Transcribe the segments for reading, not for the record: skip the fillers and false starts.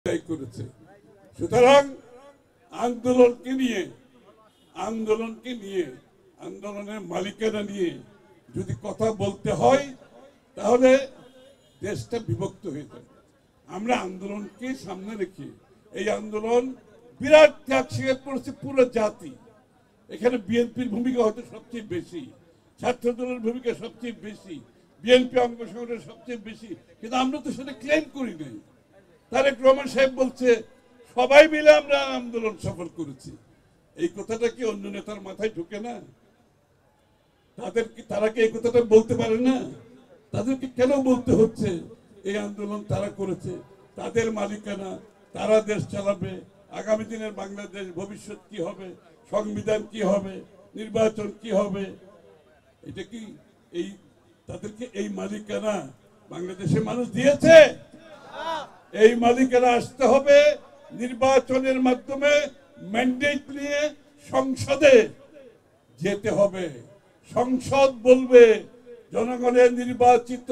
করেছে। সুতরাং আন্দোলনকে নিয়ে আন্দোলনের মালিকানা নিয়ে যদি কথা বলতে হয় তাহলে দেশটা বিভক্ত হয়ে যাবে। আমরা আন্দোলনকে সামনে রেখে এই আন্দোলন বিরাট ত্যাগ স্বীকার করেছে পুরো জাতি। এখানে বিএনপির ভূমিকা হয়তো সবচেয়ে বেশি, ছাত্র দলের ভূমিকা সবচেয়ে বেশি, বিএনপি অঙ্গ সংগঠনের সবচেয়ে বেশি, কিন্তু আমরা তো সেটা ক্লেম করি নাই। তারেক রহমান সাহেব বলছে সবাই মিলে আমরা আন্দোলন সফল করেছি। এই কথাটা কি অন্য নেতার মাথায় ঢুকে না? তারা কি এই কথাটা বলতে পারে না? তাদেরকে কেন বলতে হচ্ছে এই আন্দোলন তারা করেছে, তাদের মালিকানা, তারা দেশ চালাবে, আগামী দিনের বাংলাদেশ ভবিষ্যৎ কি হবে, সংবিধান কি হবে, নির্বাচন কি হবে, এটা কি এই তাদেরকে এই মালিকানা বাংলাদেশের মানুষ দিয়েছে? এই মালিকানা আসতে হবে নির্বাচনের মাধ্যমে, ম্যান্ডেট নিয়ে সংসদে যেতে হবে। সংসদ বলবে, জনগণের নির্বাচিত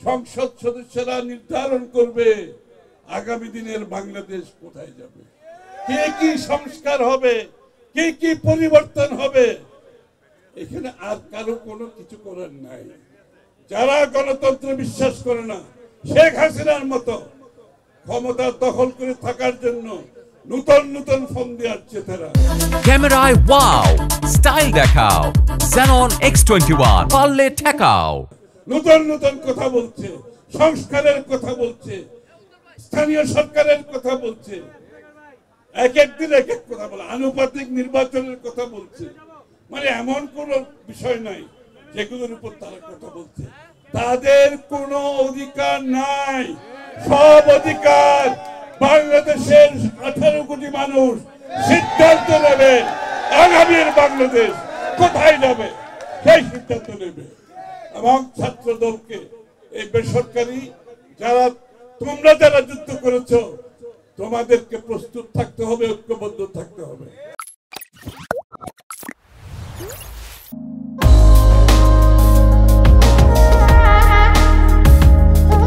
সংসদ সদস্যরা নির্ধারণ করবে আগামী দিনের বাংলাদেশ কোথায় যাবে, কে কি সংস্কার হবে, কে কি পরিবর্তন হবে। এখানে আর কারো কোনো কিছু করার নাই। যারা গণতন্ত্রে বিশ্বাস করে না, শেখ হাসিনার মতো ক্ষমতা দখল করে থাকার জন্য নতুন ফোন দিয়ে আসছে তারা। ক্যামেরায় ওয়াও, স্টাইল দেখাও, Xenon X21 পারলে ঠেকাও। নতুন কথা বলছে, সংস্কারের কথা বলছে, স্থানীয় সরকারের কথা বলছে, এক একদিন এক এক কথা বলে, আনুপাতিক নির্বাচনের কথা বলছে। মানে এমন কোন বিষয় নাই যেগুলোর উপর তারা কথা বলছে। তাদের কোনো অধিকার নাই। সব অধিকার বাংলাদেশের 18 কোটি মানুষ সিদ্ধান্ত নেবে আগামীর বাংলাদেশ কোথায় যাবে, সেই সিদ্ধান্ত নেবে। এবং ছাত্র দলকে এই বেসরকারি তোমরা যারা যুদ্ধ করেছো, তোমাদেরকে প্রস্তুত থাকতে হবে, ঐক্যবদ্ধ থাকতে হবে।